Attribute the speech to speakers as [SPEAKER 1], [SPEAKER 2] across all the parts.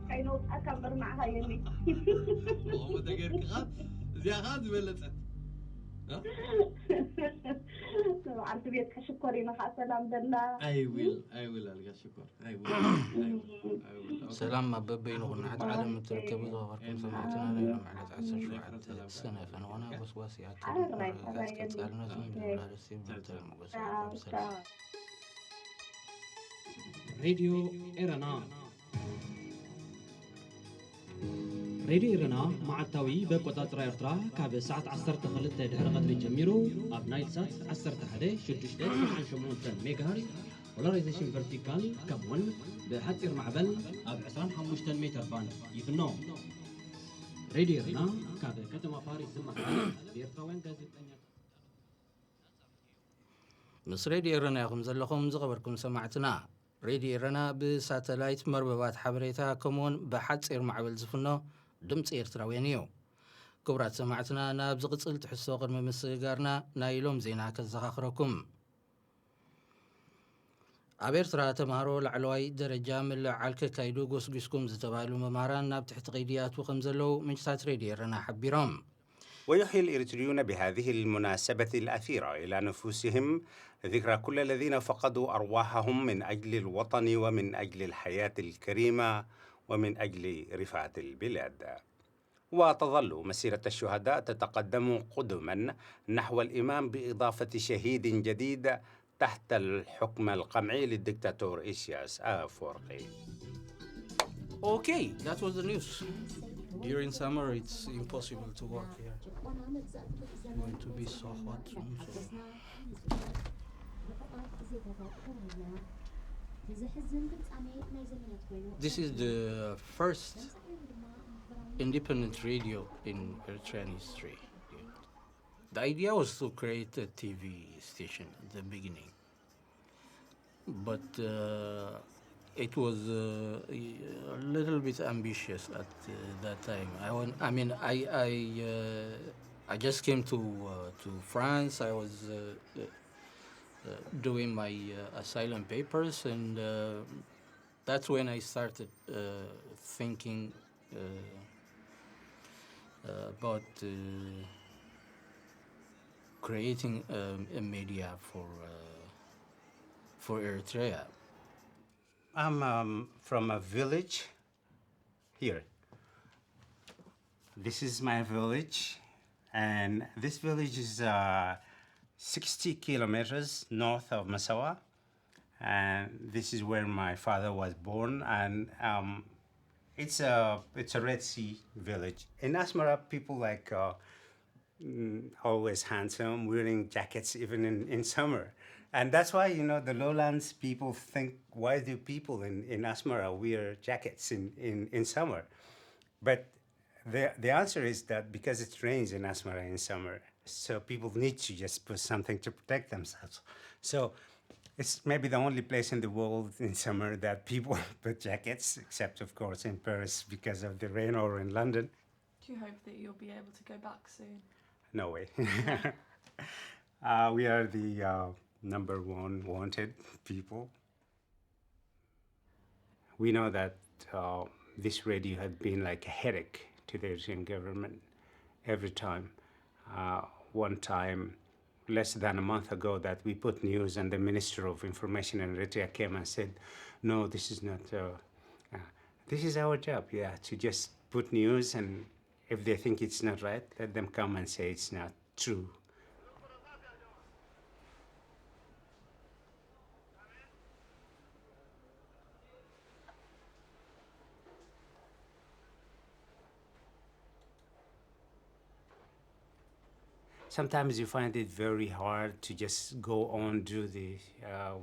[SPEAKER 1] كاي نوت أكبر مع هايني
[SPEAKER 2] والله ما تقدر كغاد زي غاد بلت ها
[SPEAKER 1] عرفت بيتك شكري نخا سلام دلا
[SPEAKER 2] I will ألقى شكر I will okay
[SPEAKER 3] سلام ما ببين غنى عالم تركب ظهركم سمعتنا ليلة معلت عسى شو
[SPEAKER 2] نفرة
[SPEAKER 3] عد
[SPEAKER 2] سلام
[SPEAKER 3] سنة فنوانا بس واسي
[SPEAKER 1] حرك
[SPEAKER 3] أتكلم تسألنا ثم بولا رسيب بنتلم بس بسلام
[SPEAKER 4] راديو إيرانا راديو إيرانا مع التاوي بقطاطرة إرترا كاب ساعة 12 دحر قدر جميرو أب نايل سات 11 شدشتات عن شمونتن ميجاهرتز بولاريزيشن فيرتيكال كابون بحتير معبل أب 25 متر باند يفنو راديو إيرانا كاب كتما باريس زمحنا بإرتراوين غازيتانيا
[SPEAKER 3] مس راديو إيرانا يخم زلخم زغبركم سمعتنا راديو إيرانا بساتلايت مرببات حبريتها كمون بحتير معبل زفنو دمت إرتراوينيو كبرات سمعتنا نابز قصل تحسو قرم مسيقارنا نايلوم زينا كزخاخركم أبيرترا تمهارو العلواي درجة من عالك كايدو قوسقسكم زتبالو مماران ناب تحت غيديات وخمزلو منشتات راديو إيرانا حبيرام.
[SPEAKER 5] ويحيي الإريتريون بهذه المناسبة الأثيرة إلى نفوسهم ذكرى كل الذين فقدوا أرواحهم من أجل الوطن ومن أجل الحياة الكريمة ومن أجل رفعة البلاد. وتظل مسيرة الشهداء تتقدم قدما نحو الإمام بإضافة شهيد جديد تحت الحكم القمعي للدكتاتور إيسياس أفورقي.
[SPEAKER 3] Okay, that was the news. During summer, it's impossible to work here. It's going to be so hot soon. This is the first independent radio in Eritrean history. The idea was to create a TV station at the beginning, but it was a little bit ambitious at that time. I just came to France. I was doing my asylum papers, and that's when I started thinking about creating a media for Eritrea.
[SPEAKER 5] I'm from a village here. This is my village, and this village is 60 kilometers north of Massawa, and this is where my father was born, and it's a Red Sea village. In Asmara, people like always handsome, wearing jackets even in summer. And that's why, the lowlands people think, why do people in Asmara wear jackets in summer? But the answer is that because it rains in Asmara in summer, so people need to just put something to protect themselves. So it's maybe the only place in the world in summer that people put jackets, except, of course, in Paris because of the rain, or in London.
[SPEAKER 6] Do you hope that you'll be able to go back soon?
[SPEAKER 5] No way. We are the number one wanted people. We know that this radio had been like a headache to the Eritrean government every time. One time, less than a month ago, that we put news, and the Minister of Information in Eritrea came and said, no, this is not, this is our job, to just put news, and if they think it's not right, let them come and say it's not true. Sometimes you find it very hard to just go on, do the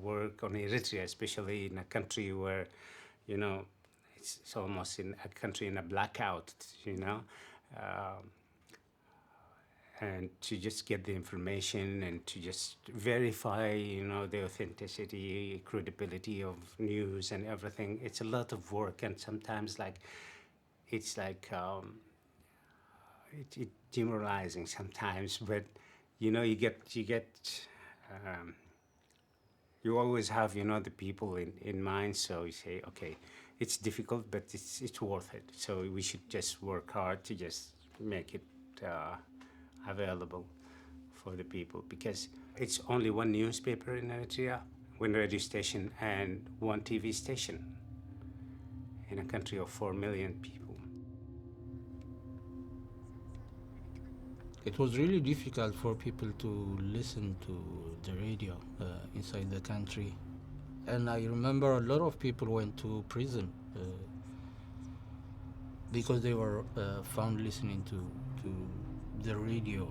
[SPEAKER 5] work on Eritrea, especially in a country where, it's almost in a country in a blackout, and to just get the information and to just verify, the authenticity, credibility of news and everything. It's a lot of work, and sometimes it's demoralizing sometimes, but you always have the people in mind, so you say, okay, It's difficult, but it's worth it. So we should just work hard to just make it available for the people, because it's only one newspaper in Eritrea, one radio station, and one TV station in a country of 4 million people.
[SPEAKER 3] It was really difficult for people to listen to the radio inside the country. And I remember a lot of people went to prison because they were found listening to the radio.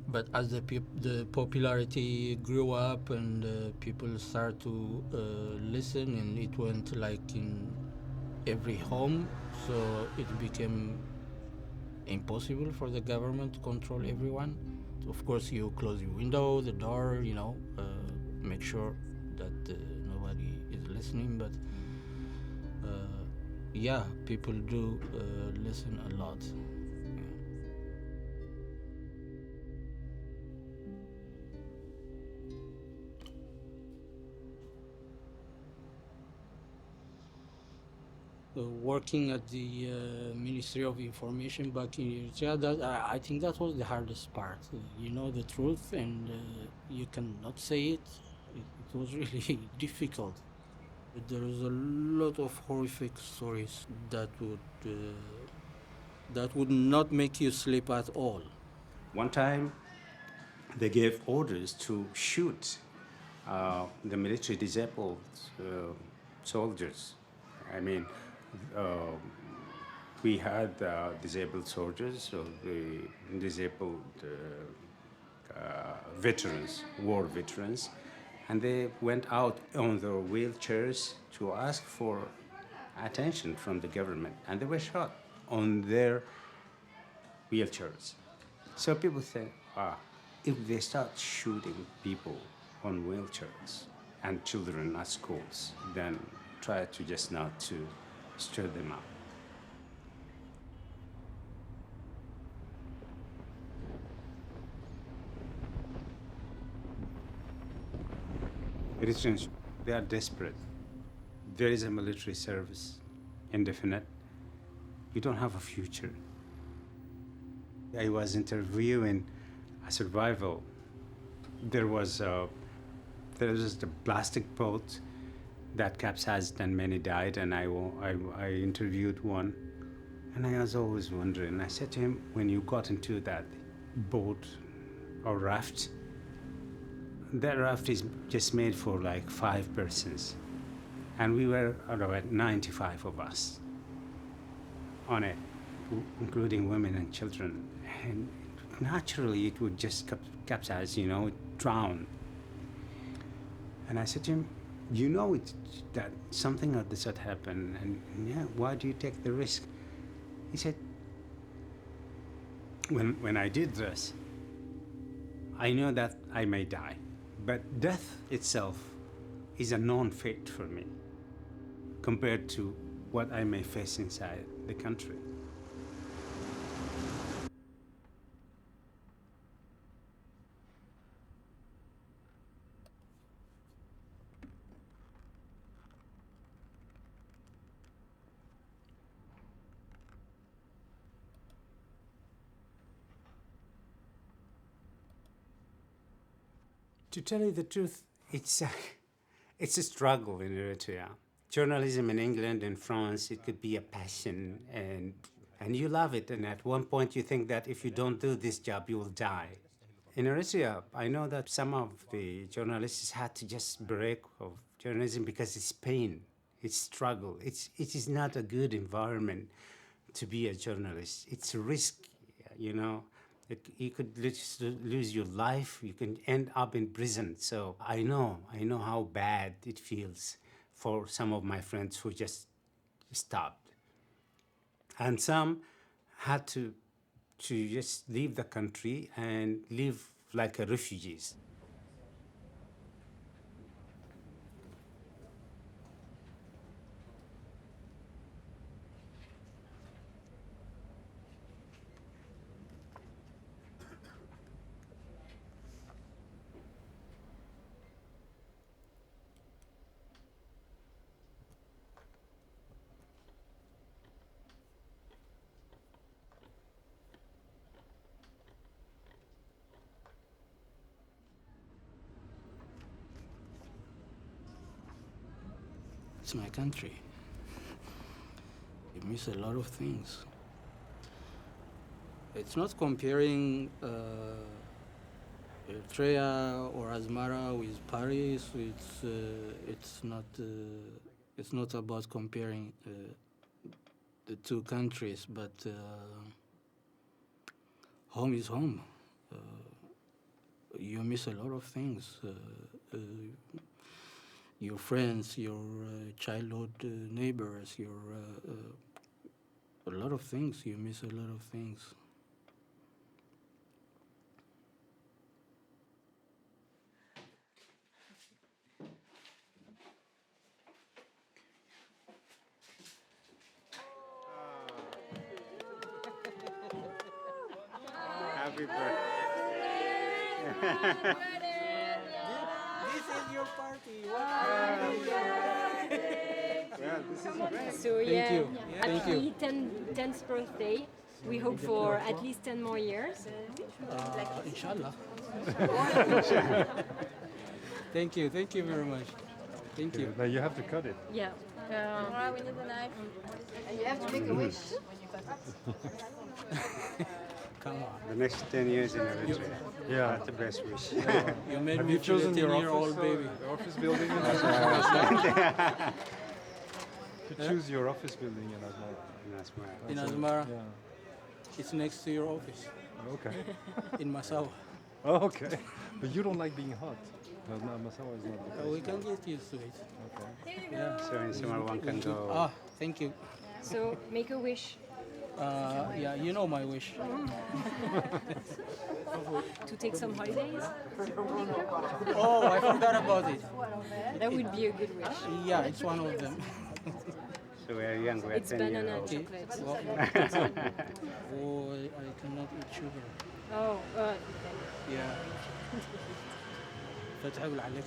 [SPEAKER 3] But as the popularity grew up and people started to listen, and it went like in every home, so it became impossible for the government to control everyone. Of course, you close your window, the door, make sure that nobody is listening. But yeah, people do listen a lot. Working at the Ministry of Information back in Eritrea, I think that was the hardest part. You know the truth, and you cannot say it. It was really difficult. There is a lot of horrific stories that would not make you sleep at all.
[SPEAKER 5] One time, they gave orders to shoot the military disabled soldiers. I mean, we had disabled soldiers, so the disabled veterans, war veterans, and they went out on their wheelchairs to ask for attention from the government, and they were shot on their wheelchairs. So people say, if they start shooting people on wheelchairs and children at schools, then try to just not to stir them up. Eritreans, they are desperate. There is a military service, indefinite. We don't have a future. I was interviewing a survival. There was a plastic boat that capsized and many died, and I interviewed one, and I was always wondering. I said to him, when you got into that boat or raft, that raft is just made for like 5 persons, and we were about 95 of us on it, including women and children, and naturally it would just capsize, drown. And I said to him, that something like this had happened, and yeah, why do you take the risk? He said, when I did this, I know that I may die, but death itself is a known fate for me compared to what I may face inside the country. To tell you the truth, it's a struggle in Eritrea. Journalism in England and France, it could be a passion, and you love it. And at one point, you think that if you don't do this job, you will die. In Eritrea, I know that some of the journalists had to just break of journalism because it's pain, it's struggle. It is not a good environment to be a journalist. It's a risk, you could lose your life. You can end up in prison. So I know how bad it feels for some of my friends who just stopped. And some had to just leave the country and live like refugees.
[SPEAKER 3] it's my country. You miss a lot of things. It's not comparing Eritrea or Asmara with Paris. It's not about comparing the two countries, but home is home. You miss a lot of things. Your friends, your childhood neighbors, a lot of things. You miss a lot of things.
[SPEAKER 5] Happy birthday.
[SPEAKER 3] This is your party.
[SPEAKER 5] Well, this is great.
[SPEAKER 7] So yeah,
[SPEAKER 3] you. Thank
[SPEAKER 7] happy 10th birthday. We hope for at least 10 more years.
[SPEAKER 3] Inshallah. Thank you very much. Thank you.
[SPEAKER 8] Now you have to cut it.
[SPEAKER 7] Yeah.
[SPEAKER 6] We need a knife.
[SPEAKER 1] You have to make a wish.
[SPEAKER 3] Come on.
[SPEAKER 5] The next 10 years in Eritrea.
[SPEAKER 8] Yeah.
[SPEAKER 5] That's the best wish.
[SPEAKER 3] You made
[SPEAKER 8] Have
[SPEAKER 3] me
[SPEAKER 8] you
[SPEAKER 3] feel a
[SPEAKER 8] chosen your
[SPEAKER 3] 10-year-old baby.
[SPEAKER 8] office building in Asmara? To choose your office building in Asmara.
[SPEAKER 5] That's my.
[SPEAKER 3] In Asmara,
[SPEAKER 8] Yeah.
[SPEAKER 3] it's next to your office.
[SPEAKER 8] Okay.
[SPEAKER 3] In Massawa.
[SPEAKER 8] Oh, okay. But you don't like being hot. No, Massawa is not the place.
[SPEAKER 3] We can get used to it.
[SPEAKER 8] Okay.
[SPEAKER 3] Yeah.
[SPEAKER 5] So in summer one can go.
[SPEAKER 3] Ah, thank you.
[SPEAKER 7] So make a wish
[SPEAKER 3] Yeah, you know my wish.
[SPEAKER 7] to take some holidays.
[SPEAKER 3] Oh, I forgot about it.
[SPEAKER 7] That would be a good wish.
[SPEAKER 3] Yeah, it's one of them.
[SPEAKER 5] So we are young. We are
[SPEAKER 7] It's
[SPEAKER 5] 10
[SPEAKER 7] banana
[SPEAKER 5] years
[SPEAKER 7] and
[SPEAKER 5] old.
[SPEAKER 7] chocolate.
[SPEAKER 3] Oh, I cannot eat sugar.
[SPEAKER 7] Oh,
[SPEAKER 3] Yeah. فتحاول عليك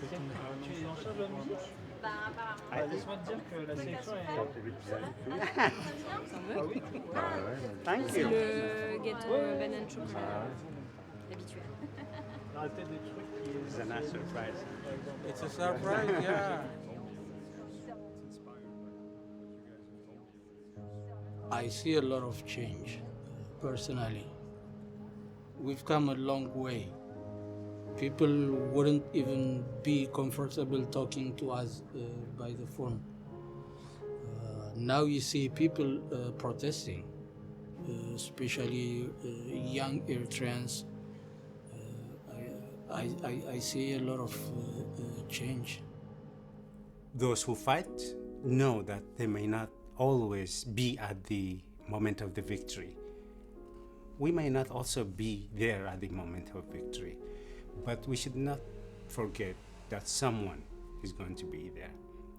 [SPEAKER 5] Thank
[SPEAKER 7] c'est
[SPEAKER 5] you.
[SPEAKER 7] le gâteau banane chocolat habituel.
[SPEAKER 5] It's a nice surprise.
[SPEAKER 3] It's a surprise, yeah. I see a lot of change, personally. We've come a long way. People wouldn't even be comfortable talking to us by the phone. Now you see people protesting, especially young Eritreans. I see a lot of change.
[SPEAKER 5] Those who fight know that they may not always be at the moment of the victory. We may not also be there at the moment of victory, but we should not forget that someone is going to be there.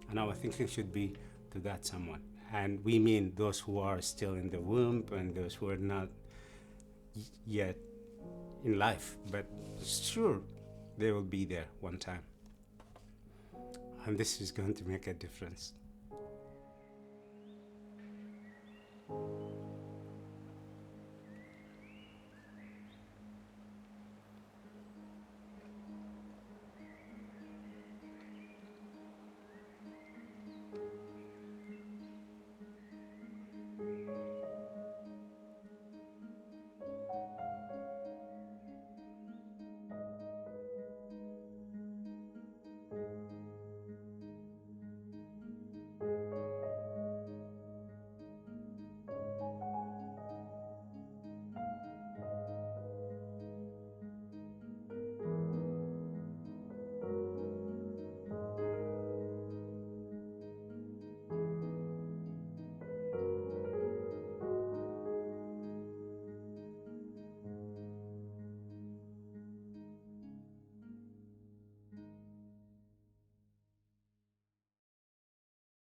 [SPEAKER 5] And our thinking should be to that someone. And we mean those who are still in the womb and those who are not yet in life. But sure, they will be there one time. And this is going to make a difference.